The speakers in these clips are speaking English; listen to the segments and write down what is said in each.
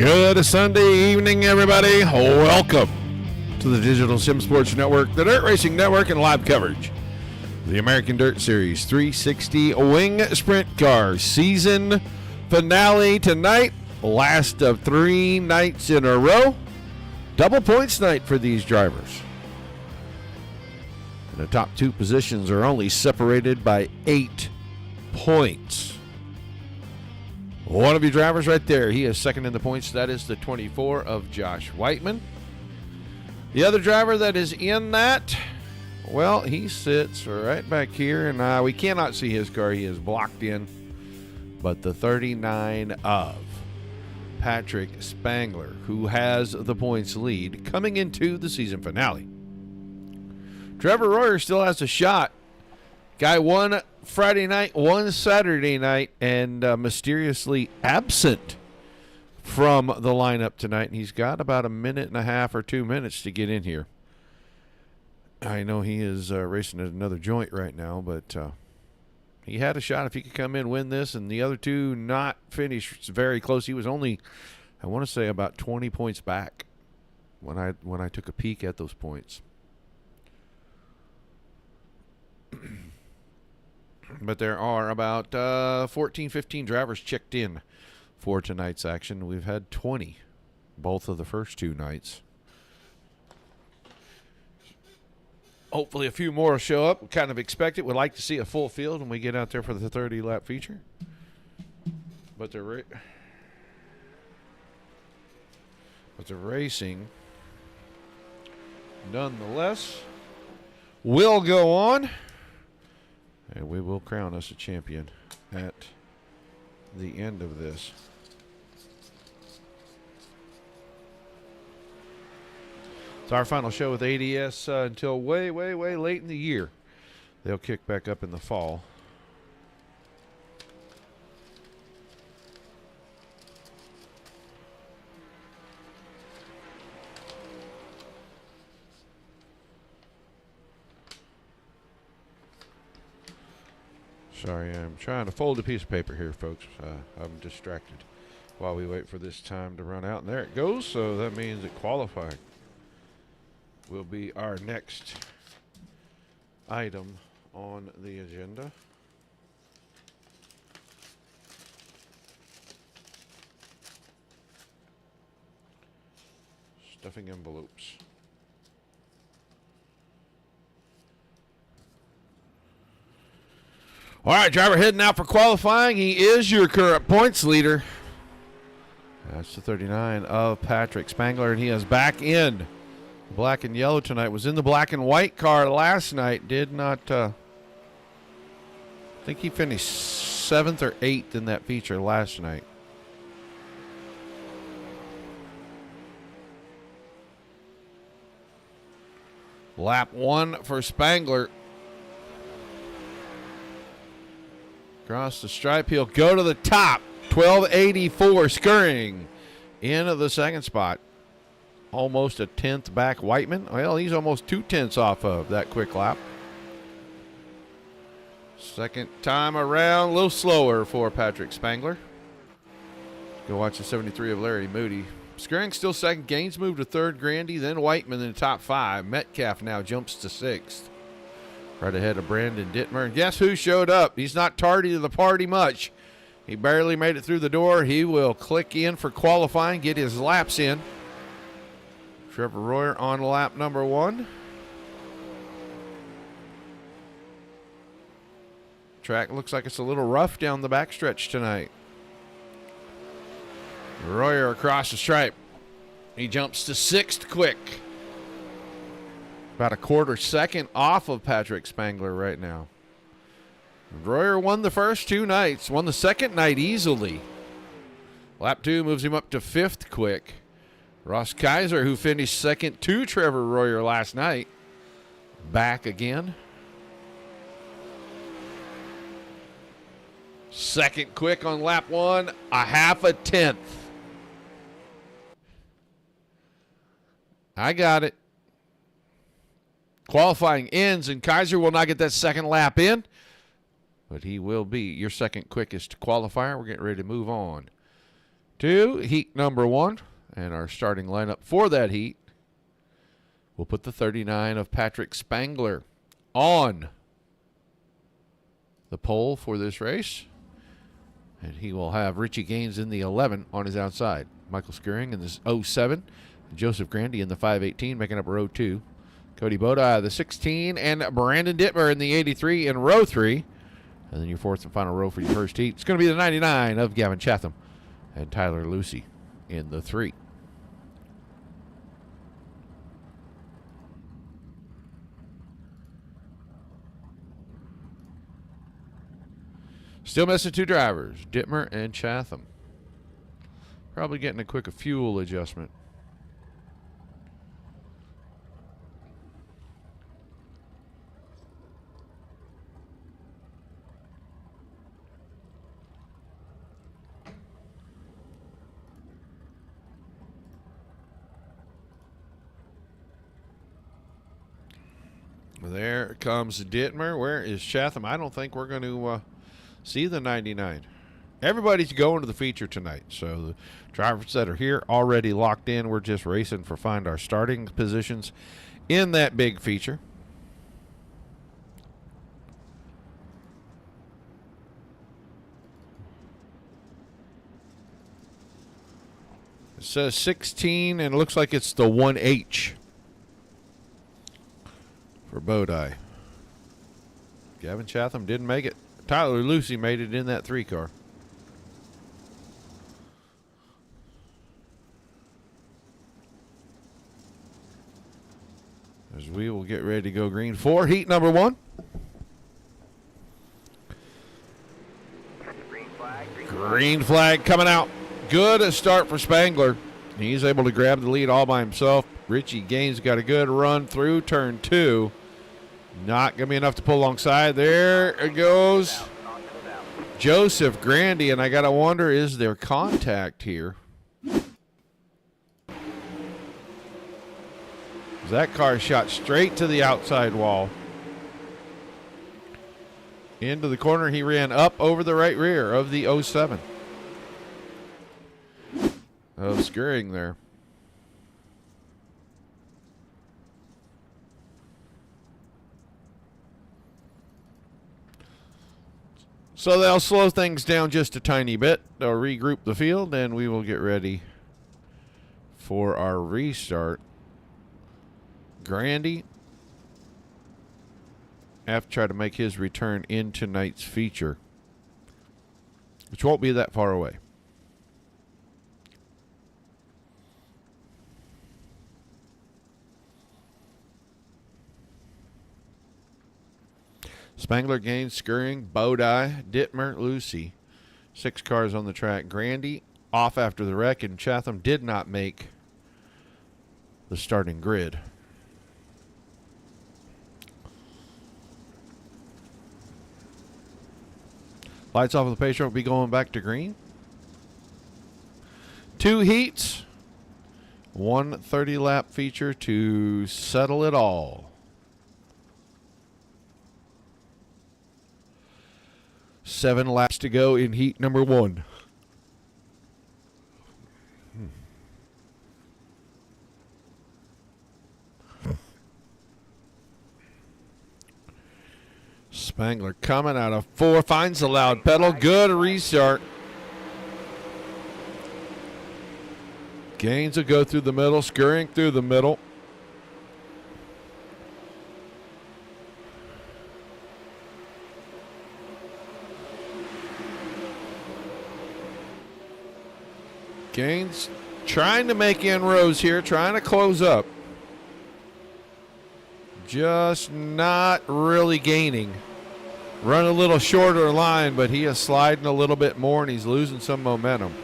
Good Sunday evening, everybody. Welcome to the Digital Sim Sports Network, the Dirt Racing Network, and live coverage of the American Dirt Series 360 Wing Sprint Car season finale tonight. Last of 3 nights in a row. Double points night for these drivers. And the top 2 positions are only separated by 8 points. One of your drivers right there, he is second in the points. That is the 24 of Josh Whiteman. The other driver that is in that, well, he sits right back here, and we cannot see his car. He is blocked in. But the 39 of Patrick Spangler, who has the points lead coming into the season finale. Trevor Royer still has a shot. Guy won Friday night, won Saturday night, and mysteriously absent from the lineup tonight. And he's got about 1.5 minutes or 2 minutes to get in here. I know he is racing at another joint right now, but he had a shot if he could come in, win this, and the other two not finish very close. He was only, I want to say, about 20 points back when I took a peek at those points. But there are about 14, 15 drivers checked in for tonight's action. We've had 20 both of the first 2 nights. Hopefully a few more will show up. We kind of expect it. We'd like to see a full field when we get out there for the 30-lap feature. But the racing, nonetheless, will go on. And we will crown us a champion at the end of this. It's our final show with ADS until way, way, way late in the year. They'll kick back up in the fall. Sorry, I'm trying to fold a piece of paper here, folks. I'm distracted while we wait for this time to run out. And there it goes. So that means that qualifying will be our next item on the agenda. Stuffing envelopes. All right, driver heading out for qualifying. He is your current points leader. That's the 39 of Patrick Spangler, and he is back in black and yellow tonight. Was in the black and white car last night. Did not, I think he finished 7th or 8th in that feature last night. Lap 1 for Spangler. Across the stripe, he'll go to the top. 1284 scurrying into the second spot. Almost a 10th back Whiteman. Well, he's almost 2/10 off of that quick lap. Second time around, a little slower for Patrick Spangler. Go watch the 73 of Larry Moody. Scurrying still second. Gaines moved to third. Grandy, then Whiteman in the top 5. Metcalf now jumps to 6th. Right ahead of Brandon Dittmer. And guess who showed up? He's not tardy to the party much. He barely made it through the door. He will click in for qualifying, get his laps in. Trevor Royer on lap number 1. Track looks like it's a little rough down the backstretch tonight. Royer across the stripe. He jumps to 6th quick. About a quarter second off of Patrick Spangler right now. Royer won the first 2 nights, won the second night easily. Lap 2 moves him up to 5th quick. Ross Kaiser, who finished second to Trevor Royer last night, back again. Second quick on lap 1, a 0.5 I got it. Qualifying ends, and Kaiser will not get that second lap in, but he will be your second quickest qualifier. We're getting ready to move on to heat number 1. And our starting lineup for that heat, we'll put the 39 of Patrick Spangler on the pole for this race. And he will have Richie Gaines in the 11 on his outside. Michael Skirring in this 07. Joseph Grandy in the 518, making up row 2. Cody Bodie, the 16, and Brandon Dittmer in the 83 in row 3. And then your fourth and final row for your first heat. It's going to be the 99 of Gavin Chatham and Tyler Lucy in the 3. Still missing 2 drivers, Dittmer and Chatham. Probably getting a quick fuel adjustment. There comes Dittmer. Where is Chatham? I don't think we're going to see the 99. Everybody's going to the feature tonight. So the drivers that are here already locked in. We're just racing for find our starting positions in that big feature. It says 16, and it looks like it's the 1H for Bodie. Gavin Chatham didn't make it. Tyler Lucy made it in that 3 car. As we will get ready to go green for heat number 1. Green flag coming out. Good start for Spangler. He's able to grab the lead all by himself. Richie Gaines got a good run through turn 2. Not going to be enough to pull alongside. There it goes. Joseph Grandy, and I got to wonder, is there contact here? That car shot straight to the outside wall. Into the corner, he ran up over the right rear of the 07. Of Skirring there. So they'll slow things down just a tiny bit. They'll regroup the field, and we will get ready for our restart. Grandy have to try to make his return in tonight's feature, which won't be that far away. Spangler, Gaines, Skirring, Bodie, Dittmer, Lucy. 6 cars on the track. Grandy off after the wreck, and Chatham did not make the starting grid. Lights off of the pace truck will be going back to green. 2 heats. 1 30-lap feature to settle it all. 7 laps to go in heat number 1. Spangler coming out of 4, finds the loud pedal. Good restart. Gaines will go through the middle, Skirring through the middle. Gaines trying to make inroads here, trying to close up. Just not really gaining. Run a little shorter line, but he is sliding a little bit more, and he's losing some momentum.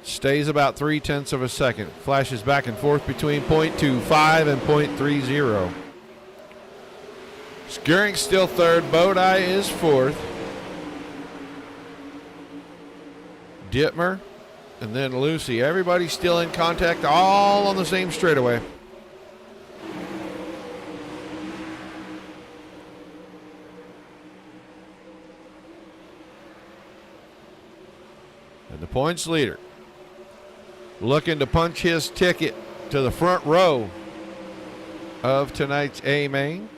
Stays about 0.3 of a second. Flashes back and forth between 0.25 and 0.30. Skirring still third. Bodie is fourth. Dittmer, and then Lucy. Everybody still in contact, all on the same straightaway. points leader, looking to punch his ticket to the front row of tonight's A main.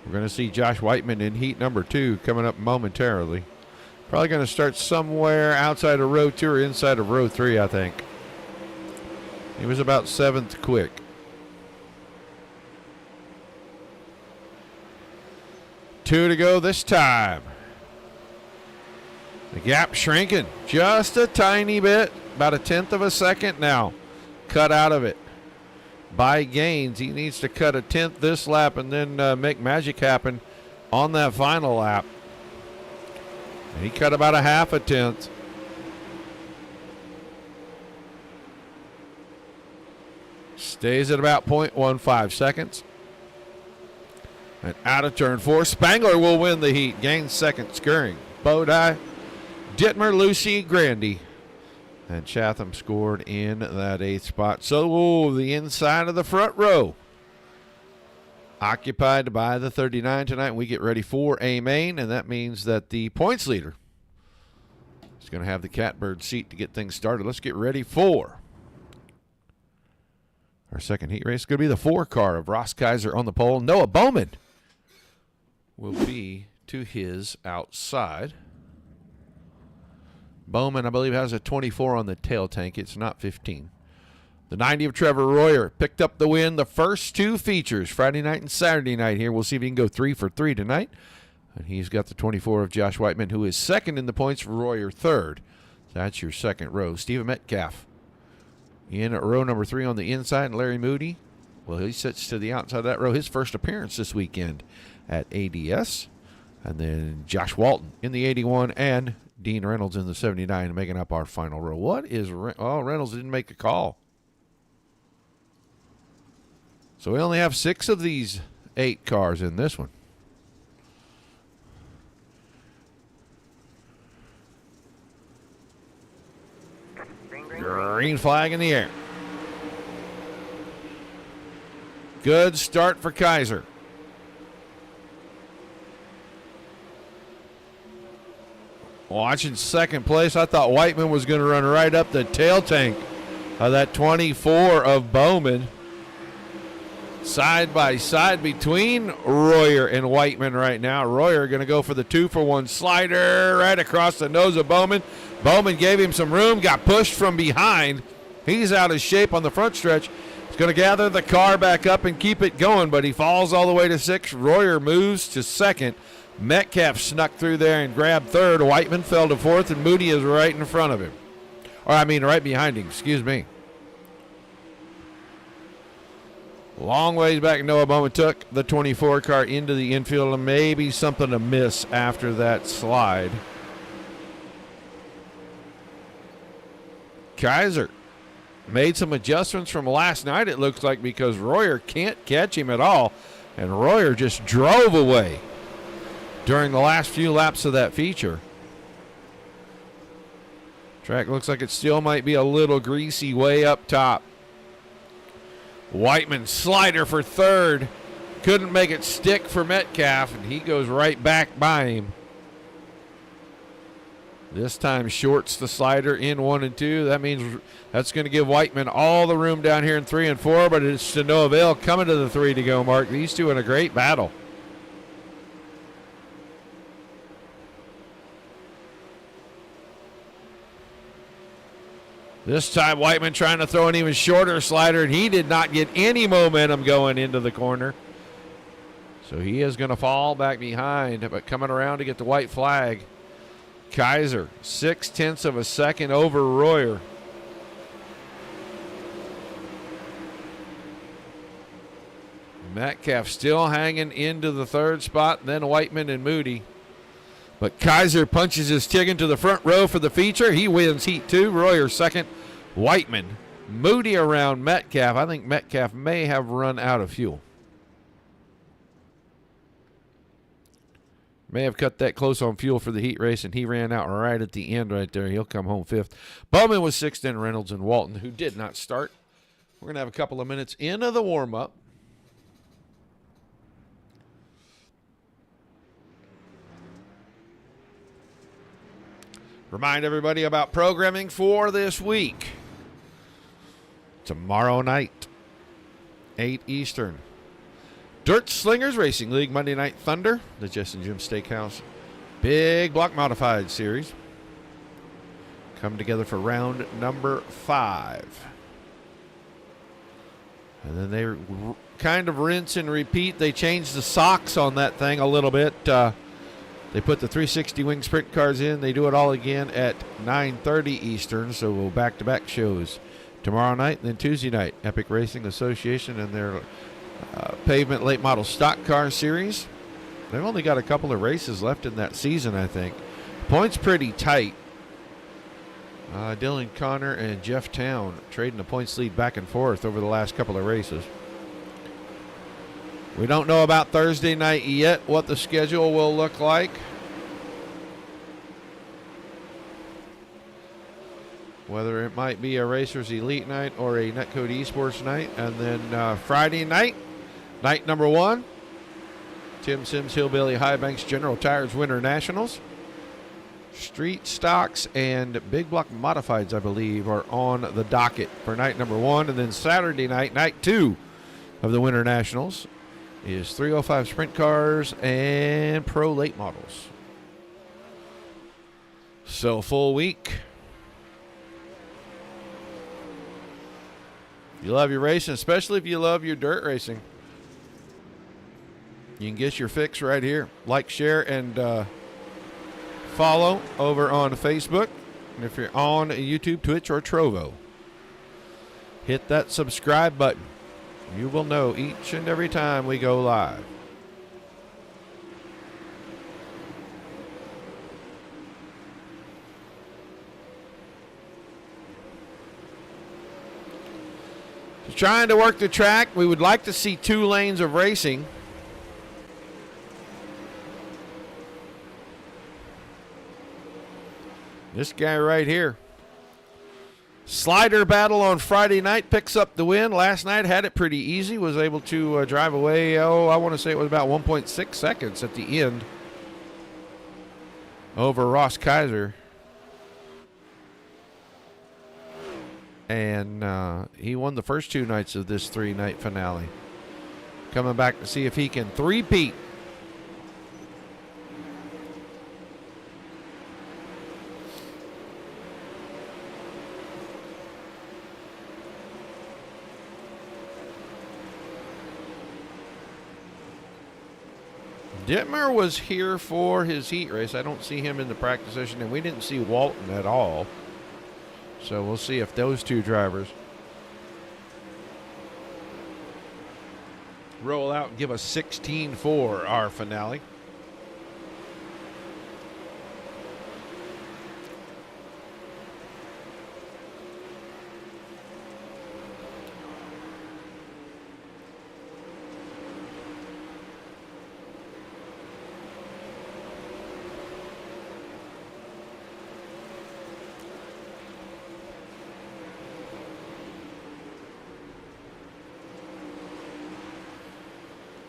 We're going to see Josh Whiteman in heat number 2 coming up momentarily. Probably going to start somewhere outside of row 2 or inside of row 3, I think. He was about 7th quick. Two to go this time. The gap shrinking just a tiny bit, about 1/10 of a second now. Cut out of it by Gaines. He needs to cut 1/10 this lap and then make magic happen on that final lap. And he cut about 1/2 tenth. Stays at about 0.15 seconds. And out of turn 4, Spangler will win the heat. Gains second, scurrying. Bodie, Dittmer, Lucy, Grandy. And Chatham scored in that 8th spot. So the inside of the front row occupied by the 39 tonight. We get ready for A main, and that means that the points leader is going to have the catbird seat to get things started. Let's get ready for our second heat race. It's going to be the 4 car of Ross Kaiser on the pole. Noah Bowman will be to his outside. Bowman, I believe, has a 24 on the tail tank. It's not 15. The 90 of Trevor Royer picked up the win the first 2 features, Friday night and Saturday night here. We'll see if he can go 3 for 3 tonight. And he's got the 24 of Josh Whiteman, who is second in the points, Royer third. That's your second row. Stephen Metcalf in row number 3 on the inside, and Larry Moody, well, he sits to the outside of that row. His first appearance this weekend at ADS. And then Josh Walton in the 81 and Dean Reynolds in the 79 making up our final row. What is Reynolds didn't make a call. So we only have 6 of these 8 cars in this one. Green flag in the air. Good start for Kaiser. Watching second place, I thought Whiteman was going to run right up the tail tank of that 24 of Bowman. Side by side between Royer and Whiteman right now. Royer going to go for the 2-for-1 slider right across the nose of Bowman. Bowman gave him some room, got pushed from behind. He's out of shape on the front stretch. He's going to gather the car back up and keep it going, but he falls all the way to 6th. Royer moves to 2nd. Metcalf snuck through there and grabbed 3rd. Whiteman fell to 4th, and Moody is right in front of him. Or, I mean, right behind him, excuse me. Long ways back, Noah Bowman took the 24 car into the infield, and maybe something to miss after that slide. Kaiser made some adjustments from last night, it looks like, because Royer can't catch him at all, and Royer just drove away during the last few laps of that feature. Track looks like it still might be a little greasy way up top. Whiteman slider for 3rd. Couldn't make it stick for Metcalf, and he goes right back by him. This time shorts the slider in 1 and 2. That means that's going to give Whiteman all the room down here in 3 and 4, but it's to no avail coming to the 3 to go mark. These two in a great battle. This time Whiteman trying to throw an even shorter slider, and he did not get any momentum going into the corner. So he is going to fall back behind, but coming around to get the white flag. Kaiser, 0.6 of a second over Royer. Metcalf still hanging into the 3rd spot, then Whiteman and Moody. But Kaiser punches his ticket to the front row for the feature. He wins heat 2. Royer 2nd. Whiteman, Moody around Metcalf. I think Metcalf may have run out of fuel. May have cut that close on fuel for the heat race, and he ran out right at the end right there. He'll come home 5th. Bowman was 6th, then Reynolds and Walton, who did not start. We're going to have a couple of minutes into the warm-up. Remind everybody about programming for this week. Tomorrow night, 8 Eastern. Dirt Slingers Racing League Monday Night Thunder, the Jess and Jim Steakhouse Big Block Modified Series. Come together for round number 5. And then they kind of rinse and repeat. They changed the socks on that thing a little bit. They put the 360 wing sprint cars in. They do it all again at 9:30 Eastern. So we'll back-to-back shows tomorrow night and then Tuesday night. Epic Racing Association and their pavement late model stock car series. They've only got a couple of races left in that season, I think. Points pretty tight. Dylan Connor and Jeff Town trading the points lead back and forth over the last couple of races. We don't know about Thursday night yet, what the schedule will look like. Whether it might be a Racers Elite night or a Netcode Esports night. And then Friday night, night number 1, Tim Sims Hillbilly High Banks General Tires Winter Nationals. Street Stocks and Big Block Modifieds, I believe, are on the docket for night number 1. And then Saturday night, night 2 of the Winter Nationals, is 305 Sprint Cars and Pro Late Models. So full week. You love your racing, especially if you love your dirt racing. You can get your fix right here. Like, share, and follow over on Facebook. And if you're on YouTube, Twitch, or Trovo, hit that subscribe button. You will know each and every time we go live. So trying to work the track. We would like to see 2 lanes of racing. This guy right here. Slider battle on Friday night, picks up the win. Last night had it pretty easy. Was able to drive away, I want to say it was about 1.6 seconds at the end over Ross Kaiser. And he won the first 2 nights of this 3-night finale. Coming back to see if he can three-peat. Dittmer was here for his heat race. I don't see him in the practice session, and we didn't see Walton at all. So we'll see if those 2 drivers roll out and give us 16 for our finale.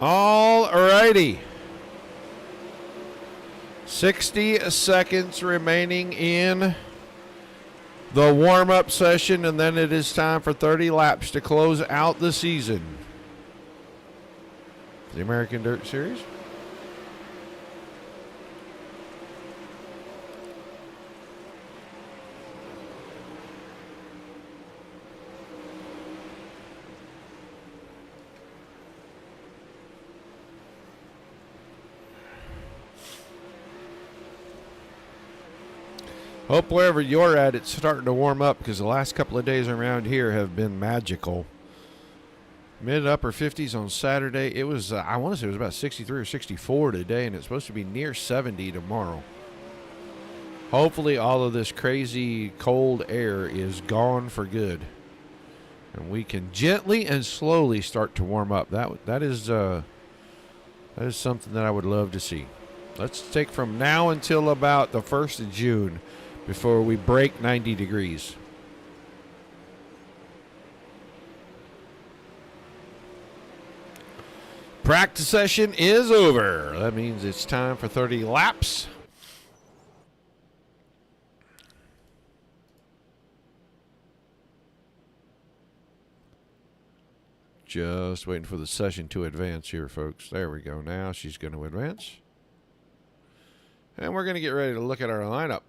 All righty. 60 seconds remaining in the warm-up session, and then it is time for 30 laps to close out the season. The American Dirt Series. Hope wherever you're at, it's starting to warm up, because the last couple of days around here have been magical. Mid upper 50s on Saturday. It was, I want to say it was about 63 or 64 today, and it's supposed to be near 70 tomorrow. Hopefully all of this crazy cold air is gone for good, and we can gently and slowly start to warm up. That is something that I would love to see. Let's take from now until about the 1st of June before we break 90 degrees. Practice session is over. That means it's time for 30 laps. Just waiting for the session to advance here, folks. There we go. Now she's going to advance. And we're going to get ready to look at our lineup.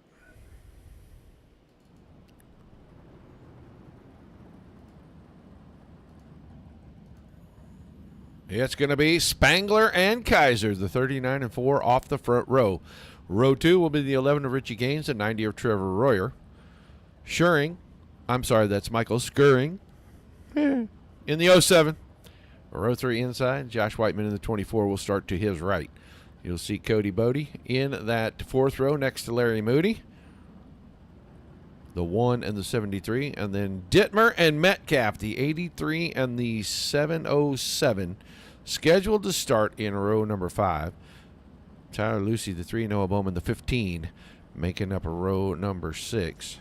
It's going to be Spangler and Kaiser, the 39 and 4 off the front row. Row 2 will be the 11 of Richie Gaines, the 90 of Trevor Royer. That's Michael Skirring in the 07. Row 3 inside, Josh Whiteman in the 24 will start to his right. You'll see Cody Bodie in that fourth row next to Larry Moody, the 1 and the 73, and then Dittmer and Metcalf, the 83 and the 707, scheduled to start in row number 5. Tyler Lucy, the 3, Noah Bowman, the 15, making up a row number 6.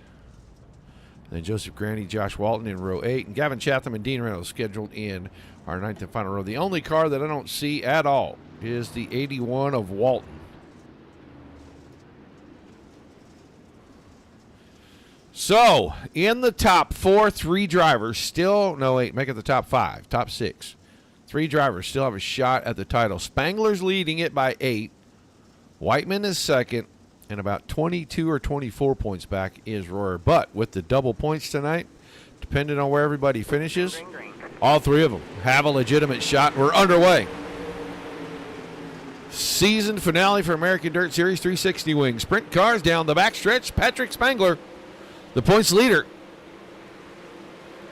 And then Joseph Grandy, Josh Walton in row 8, and Gavin Chatham and Dean Reynolds scheduled in our 9th and final row. The only car that I don't see at all is the 81 of Walton. So, in the top 4, 3 drivers make it the top 5, top 6. 3 drivers still have a shot at the title. Spangler's leading it by 8. Whiteman is second, and about 22 or 24 points back is Royer. But with the double points tonight, depending on where everybody finishes, all 3 of them have a legitimate shot. We're underway. Season finale for American Dirt Series 360 Wing. Sprint cars down the backstretch. Patrick Spangler, the points leader,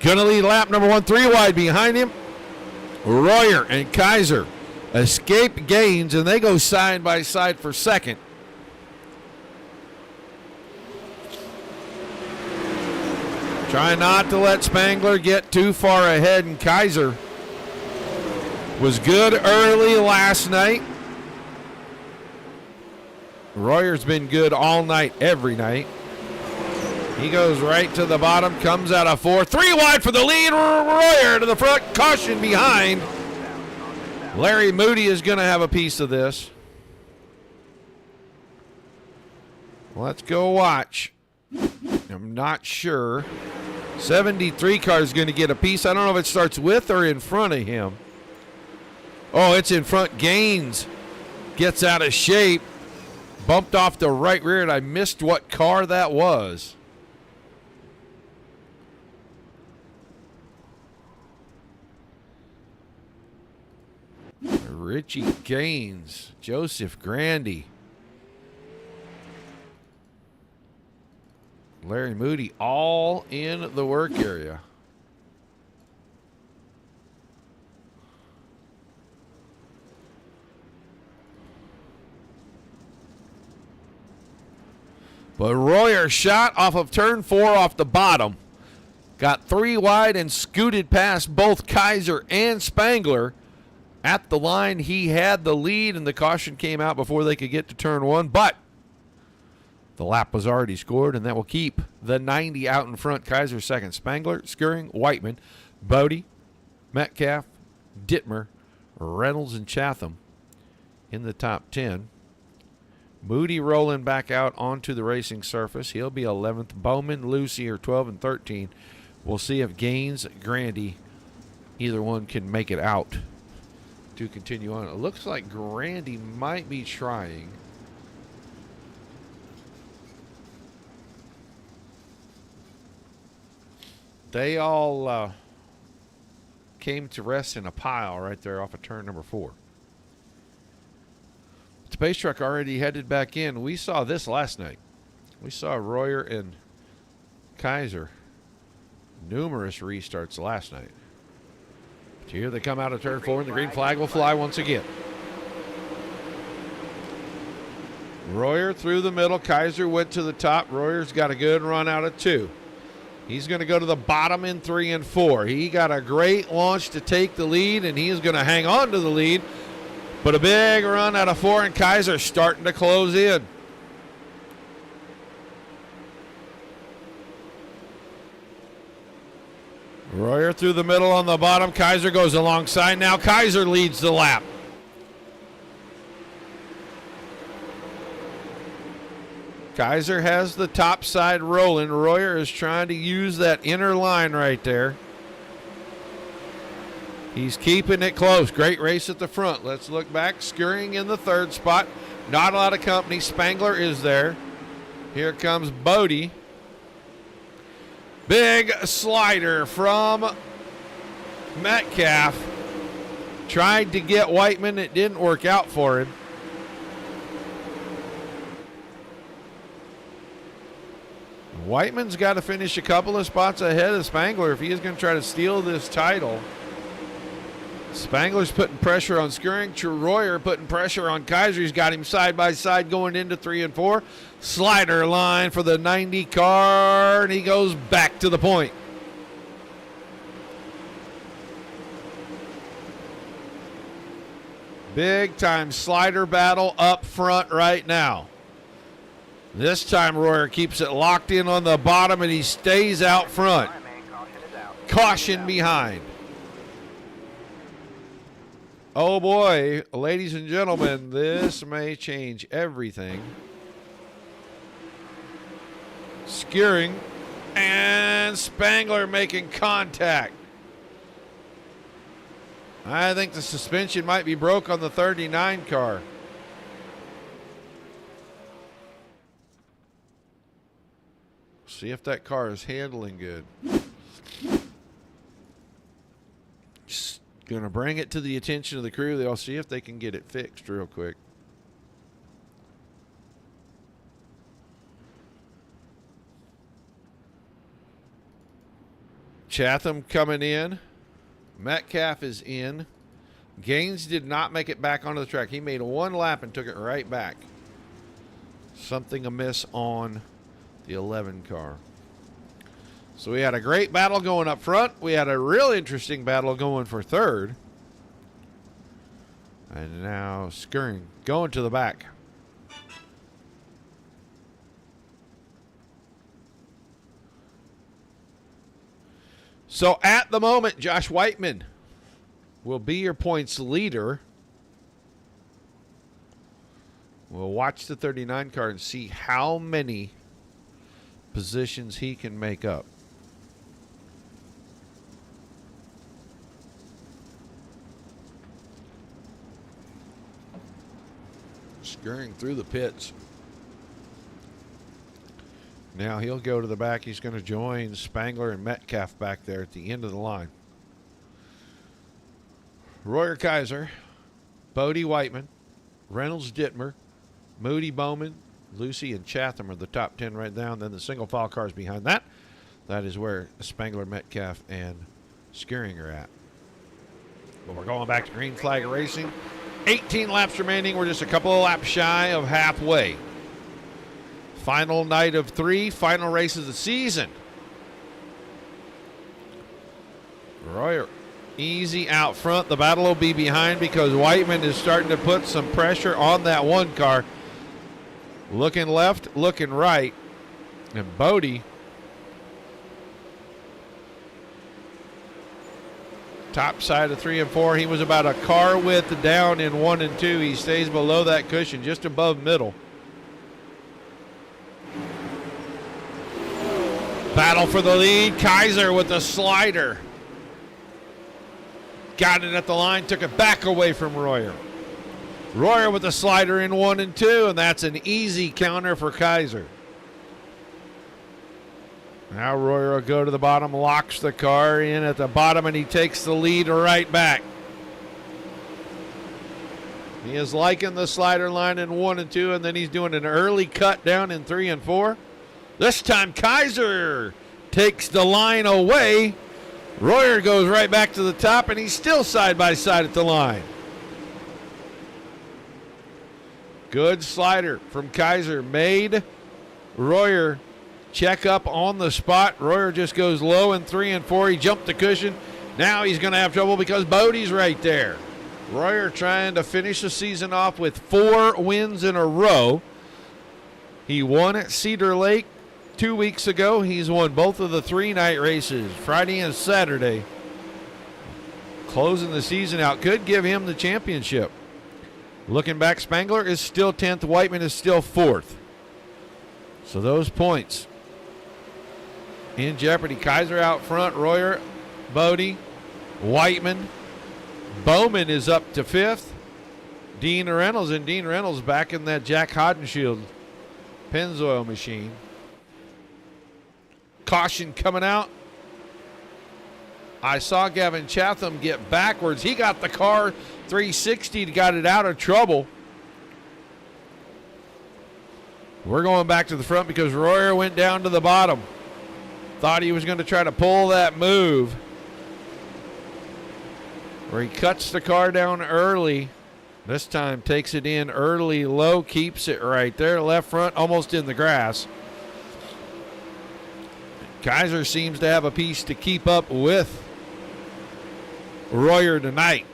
gonna lead lap number 1, 3 wide behind him. Royer and Kaiser escape Gaines, and they go side by side for second. Trying not to let Spangler get too far ahead, and Kaiser was good early last night. Royer's been good all night, every night. He goes right to the bottom, comes out of 4. 3 wide for the lead. Royer to the front, caution behind. Larry Moody is going to have a piece of this. Let's go watch. I'm not sure. 73 car is going to get a piece. I don't know if it starts with or in front of him. Oh, it's in front. Gaines gets out of shape. Bumped off the right rear, and I missed what car that was. Richie Gaines, Joseph Grandy, Larry Moody, all in the work area. But Royer shot off of turn 4 off the bottom. Got 3 wide and scooted past both Kaiser and Spangler. At the line, he had the lead, and the caution came out before they could get to turn 1. But the lap was already scored, and that will keep the 90 out in front. Kaiser second. Spangler, Skirring, Whiteman, Bodie, Metcalf, Dittmer, Reynolds, and Chatham in the top 10. Moody rolling back out onto the racing surface. He'll be 11th. Bowman, Lucy are 12 and 13. We'll see if Gaines, Grandy, either one can make it out to continue on. It looks like Grandy might be trying. They all came to rest in a pile right there off of turn number 4. The pace truck already headed back in. We saw this last night. We saw Royer and Kaiser. Numerous restarts last night. But here they come out of turn 4, and the green flag will fly once again. Royer through the middle. Kaiser went to the top. Royer's got a good run out of 2. He's going to go to the bottom in 3 and 4. He got a great launch to take the lead, and he is going to hang on to the lead. But a big run out of 4, and Kaiser starting to close in. Royer through the middle on the bottom. Kaiser goes alongside. Now Kaiser leads the lap. Kaiser has the top side rolling. Royer is trying to use that inner line right there. He's keeping it close. Great race at the front. Let's look back. Skirring in the third spot. Not a lot of company. Spangler is there. Here comes Bodie. Big slider from Metcalf. Tried to get Whiteman. It didn't work out for him. Whiteman's got to finish a couple of spots ahead of Spangler if he is going to try to steal this title. Spangler's putting pressure on Skirring. Royer putting pressure on Kaiser. He's got him side by side going into 3 and 4. Slider line for the 90 car, and he goes back to the point. Big time slider battle up front right now. This time Royer keeps it locked in on the bottom, and he stays out front. Caution behind. Oh boy, ladies and gentlemen, this may change everything. Skirring and Spangler making contact. I think the suspension might be broke on the 39 car. See if that car is handling good. Just gonna bring it to the attention of the crew. They'll see if they can get it fixed real quick. Chatham coming in. Metcalf is in. Gaines did not make it back onto the track. He made one lap and took it right back. Something amiss on the 11 car. So we had a great battle going up front. We had a real interesting battle going for third. And now Skirring going to the back. So at the moment, Josh Whiteman will be your points leader. We'll watch the 39 car and see how many positions he can make up. Skirring through the pits. Now he'll go to the back. He's going to join Spangler and Metcalf back there at the end of the line. Royer Kaiser, Bodie Whiteman, Reynolds Dittmer, Moody Bowman, Lucy, and Chatham are the top 10 right now. And then the single file cars behind that. That is where Spangler, Metcalf, and Skirring are at. But we're going back to green flag racing. 18 laps remaining. We're just a couple of laps shy of halfway. Final night of 3, final race of the season. Royer easy out front. The battle will be behind because Whiteman is starting to put some pressure on that one car. Looking left, looking right. And Bodie, top side of 3 and 4. He was about a car width down in 1 and 2. He stays below that cushion, just above middle. Battle for the lead. Kaiser with the slider. Got it at the line, took it back away from Royer. Royer with the slider in 1 and 2, and that's an easy counter for Kaiser. Now Royer will go to the bottom, locks the car in at the bottom, and he takes the lead right back. He is liking the slider line in 1 and 2, and then he's doing an early cut down in 3 and 4. This time Kaiser takes the line away. Royer goes right back to the top, and he's still side by side at the line. Good slider from Kaiser. Made Royer check up on the spot. Royer just goes low in 3 and 4. He jumped the cushion. Now he's going to have trouble because Bodie's right there. Royer trying to finish the season off with 4 wins in a row. He won at Cedar Lake 2 weeks ago. He's won both of the 3-night races, Friday and Saturday. Closing the season out could give him the championship. Looking back, Spangler is still 10th. Whiteman is still 4th. So those points in jeopardy. Kaiser out front. Royer, Bodie, Whiteman, Bowman is up to 5th. Dean Reynolds, and Dean Reynolds back in that Jack Hodenshield Pennzoil machine. Caution coming out. I saw Gavin Chatham get backwards. He got the car 360, got it out of trouble. We're going back to the front because Royer went down to the bottom. Thought he was going to try to pull that move where he cuts the car down early. This time takes it in early, low, keeps it right there. Left front, almost in the grass. Kaiser seems to have a piece to keep up with Royer tonight.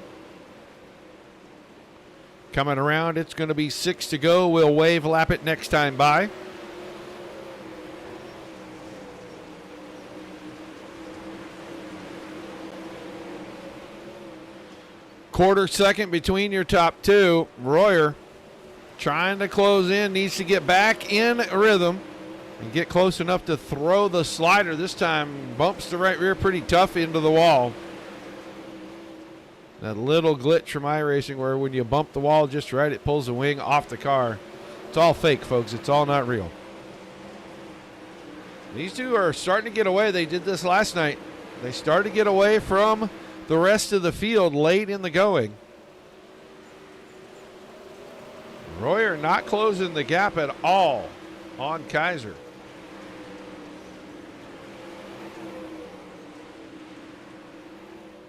Coming around, it's going to be 6 to go. We'll wave lap it next time by. Quarter second between your top two. Royer trying to close in, needs to get back in rhythm and get close enough to throw the slider. This time bumps the right rear pretty tough into the wall. That little glitch from iRacing where when you bump the wall just right, it pulls the wing off the car. It's all fake, folks. It's all not real. These two are starting to get away. They did this last night. They started to get away from the rest of the field late in the going. Royer not closing the gap at all on Kaiser.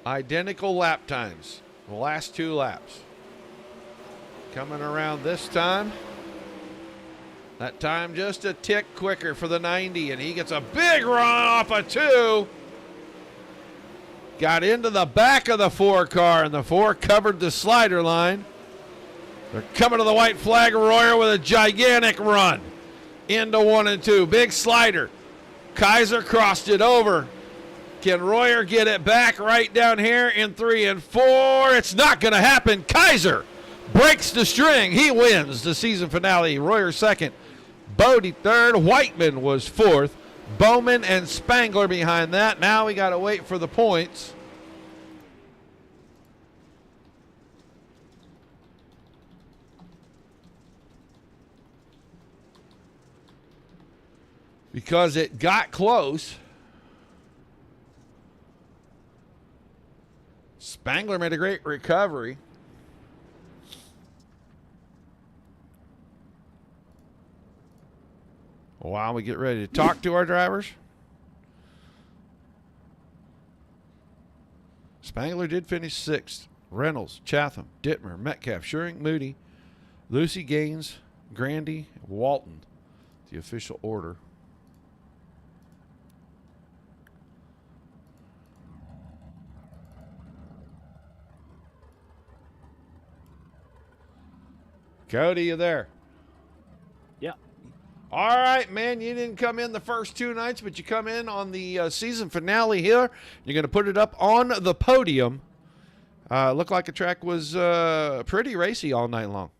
Identical lap times, the last 2 laps. Coming around this time. That time just a tick quicker for the 90, and he gets a big run off a 2. Got into the back of the 4 car, and the 4 covered the slider line. They're coming to the white flag. Royer with a gigantic run into 1 and 2. Big slider. Kaiser crossed it over. Can Royer get it back right down here in 3 and 4? It's not going to happen. Kaiser breaks the string. He wins the season finale. Royer second. Bodie third. Whiteman was fourth. Bowman and Spangler behind that. Now we got to wait for the points. Because it got close. Spangler made a great recovery. While we get ready to talk to our drivers. Spangler did finish 6th. Reynolds, Chatham, Dittmer, Metcalf, Schuring, Moody, Lucy, Gaines, Grandy, Walton. The official order. Cody, you there? Yeah. All right, man. You didn't come in the first 2 nights, but you come in on the season finale here. You're going to put it up on the podium. Looked like the track was pretty racy all night long.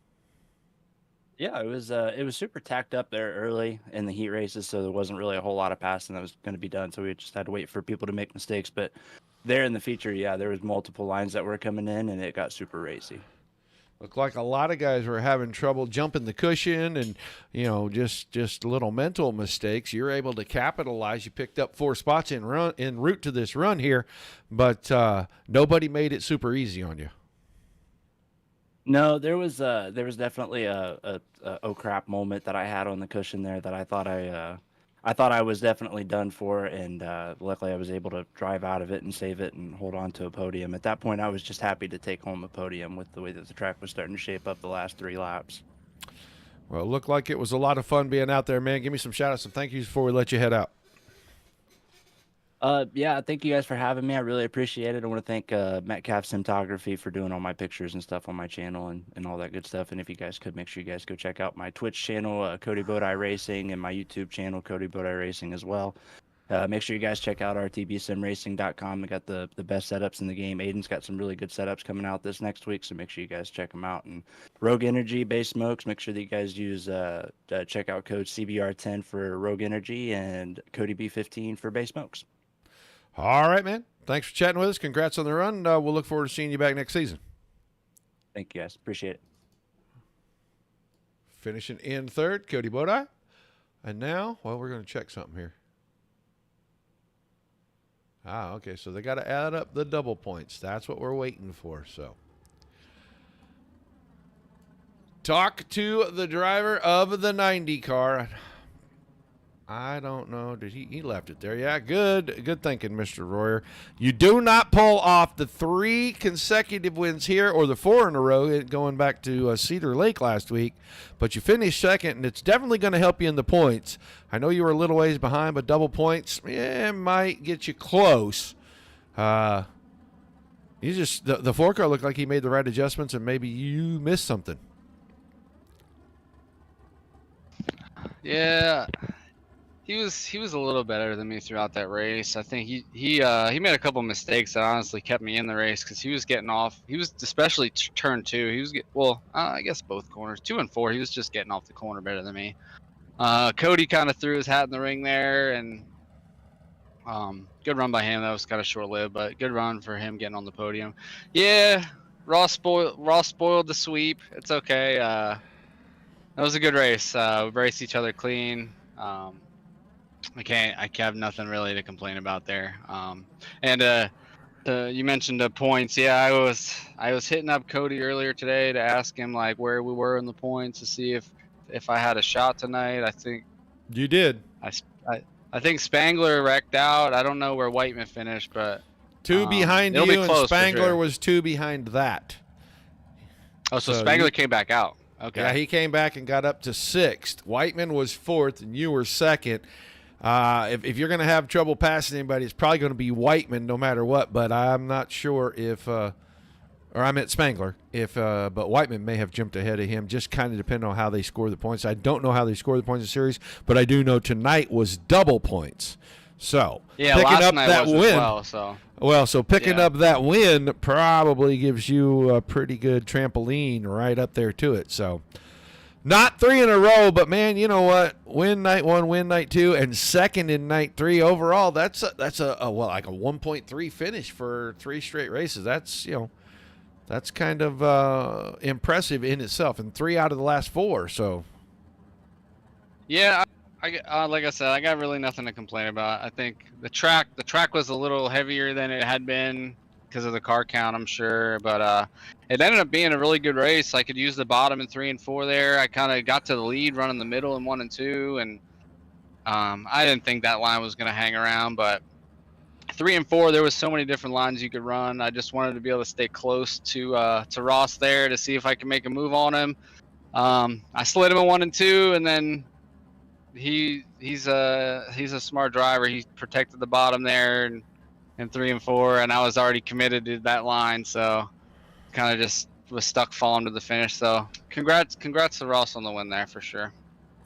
Yeah, it was super tacked up there early in the heat races, so there wasn't really a whole lot of passing that was going to be done. So we just had to wait for people to make mistakes. But there in the feature, yeah, there was multiple lines that were coming in, and it got super racy. Looked like a lot of guys were having trouble jumping the cushion and, just little mental mistakes. You're able to capitalize. You picked up 4 spots en route to this run here, but nobody made it super easy on you. No, there was definitely a oh crap moment that I had on the cushion there that I thought I was definitely done for, and luckily I was able to drive out of it and save it and hold on to a podium. At that point, I was just happy to take home a podium with the way that the track was starting to shape up the last 3 laps. Well, it looked like it was a lot of fun being out there, man. Give me some shout-outs and thank yous before we let you head out. Yeah, thank you guys for having me. I really appreciate it. I want to thank Metcalf Cinematography for doing all my pictures and stuff on my channel and all that good stuff. And if you guys could, make sure you guys go check out my Twitch channel, Cody Bodie Racing, and my YouTube channel, Cody Bodie Racing as well. Make sure you guys check out rtbsimracing.com. We got the best setups in the game. Aiden's got some really good setups coming out this next week, so make sure you guys check them out. And Rogue Energy Base Smokes, make sure that you guys use checkout code CBR10 for Rogue Energy and Cody B15 for Base Smokes. All right, man. Thanks for chatting with us. Congrats on the run. We'll look forward to seeing you back next season. Thank you, guys. Appreciate it. Finishing in third, Cody Bodie. And now, well, we're going to check something here. Okay, so they got to add up the double points. That's what we're waiting for, so. Talk to the driver of the 90 car. I don't know. Did he left it there? Yeah, good thinking, Mr. Royer. You do not pull off the 3 consecutive wins here or the 4 in a row going back to Cedar Lake last week, but you finished second, and it's definitely going to help you in the points. I know you were a little ways behind, but double points, might get you close. The 4 car looked like he made the right adjustments, and maybe you missed something. Yeah. He was a little better than me throughout that race. I think he made a couple mistakes that honestly kept me in the race because he was getting off. He was especially turn 2. He was I guess both corners, 2 and 4. He was just getting off the corner better than me. Cody kind of threw his hat in the ring there, and good run by him. That was kind of short lived, but good run for him getting on the podium. Yeah, Ross spoiled the sweep. It's okay. That was a good race. We raced each other clean. I have nothing really to complain about there. You mentioned the points. Yeah, I was hitting up Cody earlier today to ask him like where we were in the points to see if I had a shot tonight. I think you did. I think Spangler wrecked out. I don't know where Whiteman finished, but 2 behind you, and Spangler was 2 behind that. Oh, so Spangler came back out. Okay. Yeah, he came back and got up to 6th. Whiteman was 4th, and you were 2nd. If you're going to have trouble passing anybody, it's probably going to be Whiteman no matter what, but I'm not sure if or I meant Spangler, but Whiteman may have jumped ahead of him, just kind of depending on how they score the points. I don't know how they score the points in the series, but I do know tonight was double points. So, yeah, picking last up night that was win. as well, So picking up that win probably gives you a pretty good trampoline right up there to it. So, not 3 in a row, but man, you know what? Win night 1, win night 2, and second in night 3 overall. That's a 1.3 finish for 3 straight races. That's kind of impressive in itself, and 3 out of the last 4. So, yeah, like I said, I got really nothing to complain about. I think the track was a little heavier than it had been because of the car count, I'm sure, but it ended up being a really good race. I could use the bottom in 3 and 4 there. I kind of got to the lead running the middle in 1 and 2, and I didn't think that line was going to hang around, but 3 and 4, there was so many different lines you could run. I just wanted to be able to stay close to Ross there to see if I could make a move on him. I slid him in 1 and 2, and then he's a smart driver. He protected the bottom there in 3 and 4, and I was already committed to that line, so kind of just was stuck falling to the finish. So congrats to Ross on the win there for sure.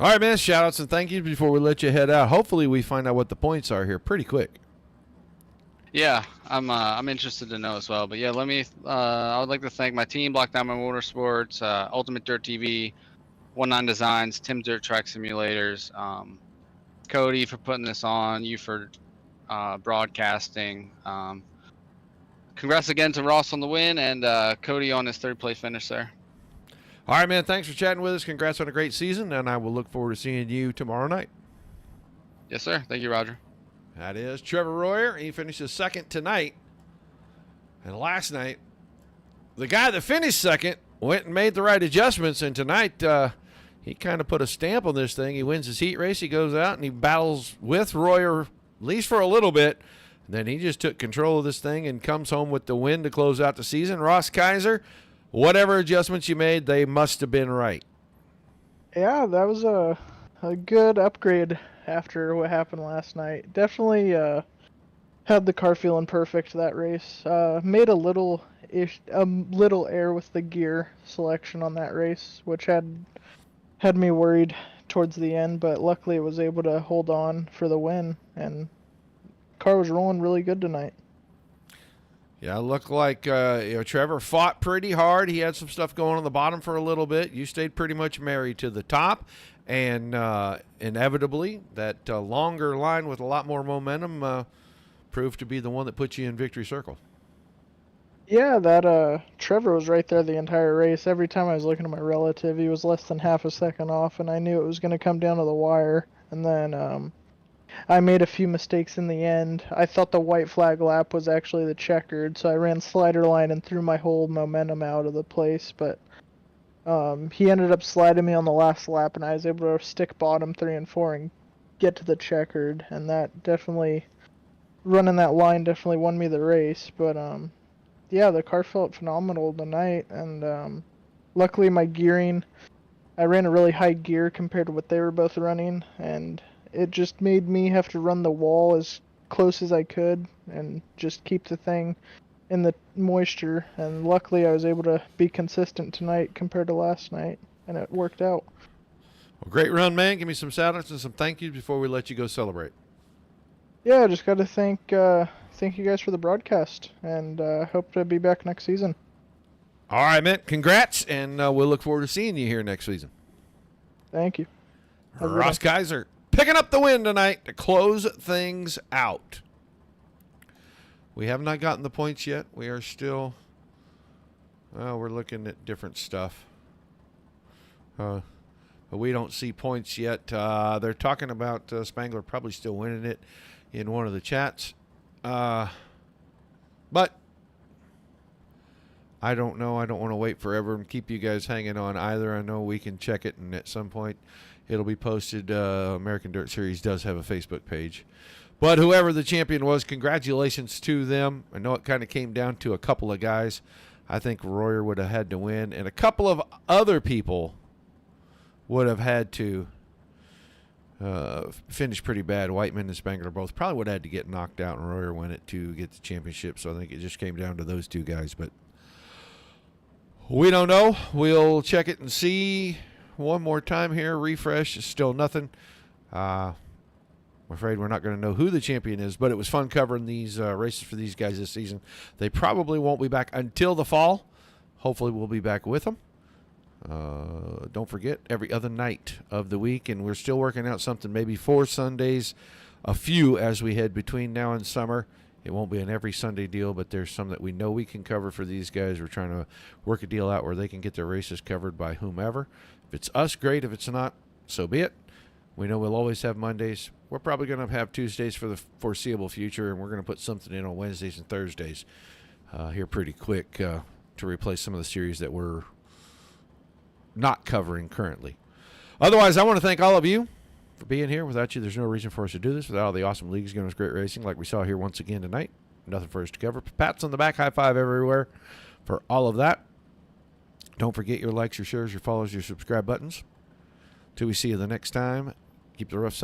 All right, man. Shout outs and thank yous before we let you head out. Hopefully we find out what the points are here pretty quick. Yeah, I'm interested to know as well. But yeah, I would like to thank my team, Black Diamond Motorsports, Ultimate Dirt TV, 19 Designs, Tim Dirt Track Simulators, Cody for putting this on, you for broadcasting. Congrats again to Ross on the win, and Cody on his 3rd place finish there. All right, man. Thanks for chatting with us. Congrats on a great season, and I will look forward to seeing you tomorrow night. Yes, sir. Thank you, Roger. That is Trevor Royer. He finishes 2nd tonight. And last night, the guy that finished 2nd went and made the right adjustments, and tonight he kind of put a stamp on this thing. He wins his heat race. He goes out and he battles with Royer, at least for a little bit. And then he just took control of this thing and comes home with the win to close out the season. Ross Kaiser, whatever adjustments you made, they must have been right. Yeah, that was a good upgrade after what happened last night. Definitely had the car feeling perfect that race. Made a little error with the gear selection on that race, which had me worried towards the end, but luckily was able to hold on for the win, and car was rolling really good tonight. Yeah, it looked like Trevor fought pretty hard. He had some stuff going on the bottom for a little bit. You stayed pretty much married to the top, and inevitably that longer line with a lot more momentum proved to be the one that put you in victory circle. Yeah, that Trevor was right there the entire race. Every time I was looking at my relative, he was less than half a second off, and I knew it was going to come down to the wire. And then I made a few mistakes in the end. I thought the white flag lap was actually the checkered, so I ran slider line and threw my whole momentum out of the place. But he ended up sliding me on the last lap, and I was able to stick bottom 3 and 4 and get to the checkered. And that definitely, running that line definitely won me the race. But yeah, the car felt phenomenal tonight, and luckily my gearing, I ran a really high gear compared to what they were both running, and it just made me have to run the wall as close as I could and just keep the thing in the moisture. And luckily I was able to be consistent tonight compared to last night, and it worked out. Well, great run, man. Give me some shout-outs and some thank yous before we let you go celebrate. Yeah, just got to thank you guys for the broadcast, and hope to be back next season. All right, man. Congrats, and we'll look forward to seeing you here next season. Thank you. Have a good Ross Kaiser picking up the win tonight to close things out. We have not gotten the points yet. We are still, we're looking at different stuff. But we don't see points yet. They're talking about Spangler probably still winning it in one of the chats. But I don't know. I don't want to wait forever and keep you guys hanging on either. I know we can check it, and at some point it'll be posted. American Dirt Series does have a Facebook page. But whoever the champion was, congratulations to them. I know it kind of came down to a couple of guys. I think Royer would have had to win, and a couple of other people would have had to finish pretty bad. Whiteman and Spangler both probably would have had to get knocked out, and Royer win it to get the championship. So I think it just came down to those two guys. But we don't know. We'll check it and see one more time here. Refresh is still nothing. I'm afraid we're not going to know who the champion is, but it was fun covering these races for these guys this season. They probably won't be back until the fall. Hopefully we'll be back with them. Don't forget, every other night of the week, and we're still working out something, maybe 4 Sundays, a few as we head between now and summer. It won't be an every Sunday deal, but there's some that we know we can cover for these guys. We're trying to work a deal out where they can get their races covered by whomever. If it's us, great. If it's not, so be it. We know we'll always have Mondays. We're probably going to have Tuesdays for the foreseeable future, and we're going to put something in on Wednesdays and Thursdays here pretty quick to replace some of the series that we're not covering currently. Otherwise, I want to thank all of you for being here. Without you, there's no reason for us to do this. Without all the awesome leagues giving us great racing like we saw here once again tonight. Nothing for us to cover. Pats on the back, high five everywhere for all of that. Don't forget your likes, your shares, your follows, your subscribe buttons. Till we see you the next time, keep the rough side